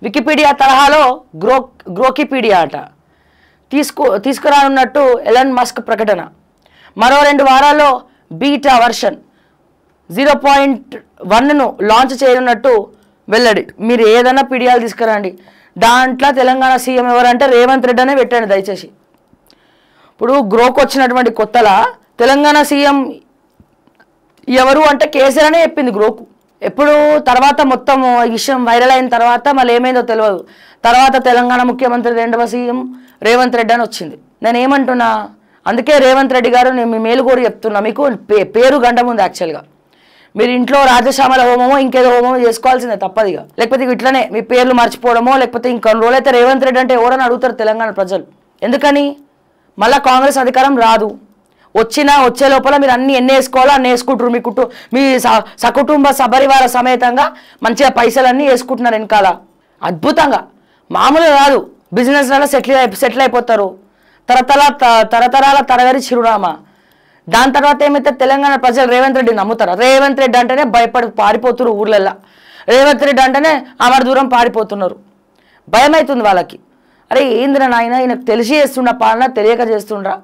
Wikipedia తరహాలో గ్రోకిపీడియా అట తీసుకురానున్నట్టు Elon Musk ప్రకటన. మరో 2 వారాల్లో బీటా వర్షన్ 0.1ను లాంచ్ చేయనున్నట్టు వెల్లడి. మీరు ఏదైనా పీడియాలు తీసుకురండి, దాంట్లో తెలంగాణ సీఎం ఎవరంటే రేవంత్ రెడ్డి అనే పెట్టండి దయచేసి. ఇప్పుడు గ్రోక్ వచ్చినటువంటి కొత్తలా తెలంగాణ సీఎం ఎవరు అంటే కేసీఆర్ అనే చెప్పింది గ్రోకు. ఎప్పుడు తర్వాత మొత్తం ఈ విషయం వైరల్ అయిన తర్వాత మళ్ళీ ఏమైందో తెలియదు. తర్వాత తెలంగాణ ముఖ్యమంత్రి 2వ సీఎం రేవంత్ రెడ్డి అని వచ్చింది. నేను ఏమంటున్నా, అందుకే రేవంత్ రెడ్డి గారు నేను మీ మేలు కోరి చెప్తున్నా, మీకు పేరు గంట ముందు యాక్చువల్గా మీరు ఇంట్లో రాజశ్యామల హోమమో ఇంకేదో హోమమో చేసుకోవాల్సిందే తప్పదిగా. లేకపోతే ఇట్లనే మీ పేర్లు మర్చిపోవడమో, లేకపోతే ఇంకొన్ని రోజులైతే రేవంత్ రెడ్డి అంటే ఎవరని అడుగుతారు తెలంగాణ ప్రజలు. ఎందుకని మళ్ళీ కాంగ్రెస్ అధికారం రాదు. వచ్చే లోపల మీరు అన్ని ఎన్ని వేసుకోవాలో అన్ని వేసుకుంటారు. మీ సకుటుంబ సపరివార సమేతంగా మంచిగా పైసలన్నీ వేసుకుంటున్నారు వెనకాల అద్భుతంగా. మామూలుగా కాదు, బిజినెస్లలో సెటిల్ అయిపోతారు. తరతరాల తరగతి చిరునామా. దాని తర్వాత ఏమైతే తెలంగాణ ప్రజలు రేవంత్ రెడ్డి నమ్ముతారు. రేవంత్ రెడ్డి అంటేనే భయపడి పారిపోతున్నారు ఊర్లల్లో. రేవంత్ రెడ్డి అంటేనే అమర దూరం పారిపోతున్నారు. భయం అవుతుంది వాళ్ళకి. అరే ఏందిరా నాయన, ఈయనకు తెలిసి చేస్తుండ పాలన, తెలియక చేస్తుండ్రా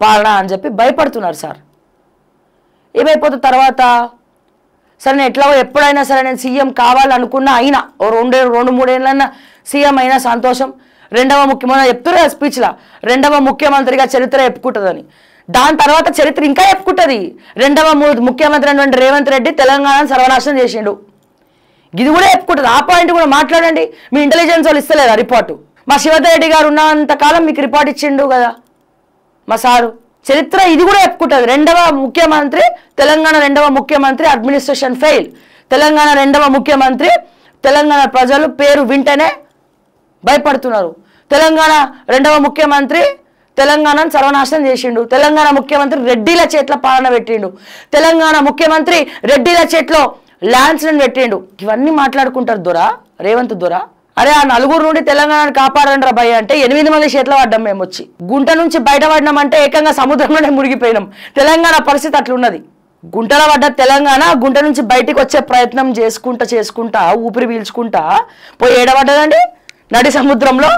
పాలన అని చెప్పి భయపడుతున్నారు సార్. ఏమైపోతుంది తర్వాత? సరే నేను ఎట్లా ఎప్పుడైనా సరే నేను సీఎం కావాలనుకున్నా అయినా ఓ 2-3 ఏళ్ళన్నా సీఎం అయినా సంతోషం. 2వ ముఖ్యమంత్రి చెప్తున్నారు స్పీచ్లో, 2వ ముఖ్యమంత్రిగా చరిత్ర చెప్పుకుంటుందని. దాని తర్వాత చరిత్ర ఇంకా చెప్పుకుంటుంది. 2వ ముఖ్యమంత్రి అయినటువంటి రేవంత్ రెడ్డి తెలంగాణను సర్వనాశనం చేసిండు. ఇది కూడా చెప్పుకుంటుంది. ఆ పాయింట్ కూడా మాట్లాడండి. మీ ఇంటెలిజెన్స్ వాళ్ళు ఇస్తలేదా రిపోర్టు? మా శివధర్ రెడ్డి గారు ఉన్నంతకాలం మీకు రిపోర్ట్ ఇచ్చిండు కదా మా సారు. చరిత్ర ఇది కూడా చెప్పుకుంటుంది. 2వ ముఖ్యమంత్రి తెలంగాణ 2వ ముఖ్యమంత్రి అడ్మినిస్ట్రేషన్ ఫెయిల్. తెలంగాణ 2వ ముఖ్యమంత్రి తెలంగాణ ప్రజలు పేరు వింటేనే భయపడుతున్నారు. తెలంగాణ 2వ ముఖ్యమంత్రి తెలంగాణను సర్వనాశనం చేసిండు. తెలంగాణ ముఖ్యమంత్రి రెడ్డిల చేతిలో పాలన పెట్టిండు. తెలంగాణ ముఖ్యమంత్రి రెడ్డిల చేతిలో ల్యాండ్స్ని పెట్టిండు. ఇవన్నీ మాట్లాడుకుంటారు దొర రేవంత్ దొర. అరే ఆ 4 నుండి తెలంగాణను కాపాడండి రా భయ్య అంటే 8 మంది చేతిలో పడ్డాం మేము. వచ్చి గుంట నుంచి బయటపడినామంటే ఏకంగా సముద్రంలోనే మునిగిపోయినాం. తెలంగాణ పరిస్థితి అట్లున్నది. గుంటలో పడ్డ తెలంగాణ గుంట నుంచి బయటికి వచ్చే ప్రయత్నం చేసుకుంటా ఊపిరి పీల్చుకుంటా పోయి ఏడబడ్డదండి, నడి సముద్రంలో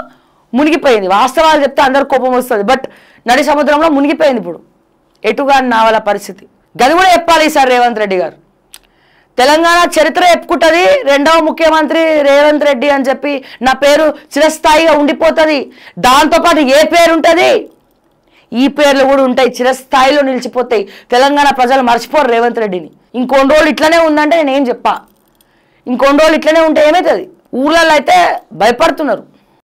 మునిగిపోయింది. వాస్తవాలు చెప్తే అందరు కోపం వస్తుంది, బట్ నడి సముద్రంలో మునిగిపోయింది. ఇప్పుడు ఎటుగా నావల పరిస్థితి గది కూడా చెప్పాలి ఈసారి రేవంత్ రెడ్డి గారు. తెలంగాణ చరిత్ర చెప్పుకుంటుంది 2వ ముఖ్యమంత్రి రేవంత్ రెడ్డి అని చెప్పి నా పేరు చిరస్థాయిగా ఉండిపోతుంది. దాంతోపాటు ఏ పేరు ఉంటుంది, ఈ పేర్లు కూడా ఉంటాయి, చిరస్థాయిలో నిలిచిపోతాయి. తెలంగాణ ప్రజలు మర్చిపోరు రేవంత్ రెడ్డిని. ఇంకొన్ని రోజులు ఇట్లనే ఉందంటే నేనేం చెప్పా, ఇంకొన్ని రోజులు ఇట్లనే ఉంటే ఏమవుతుంది? ఊళ్ళల్లో అయితే భయపడుతున్నారు.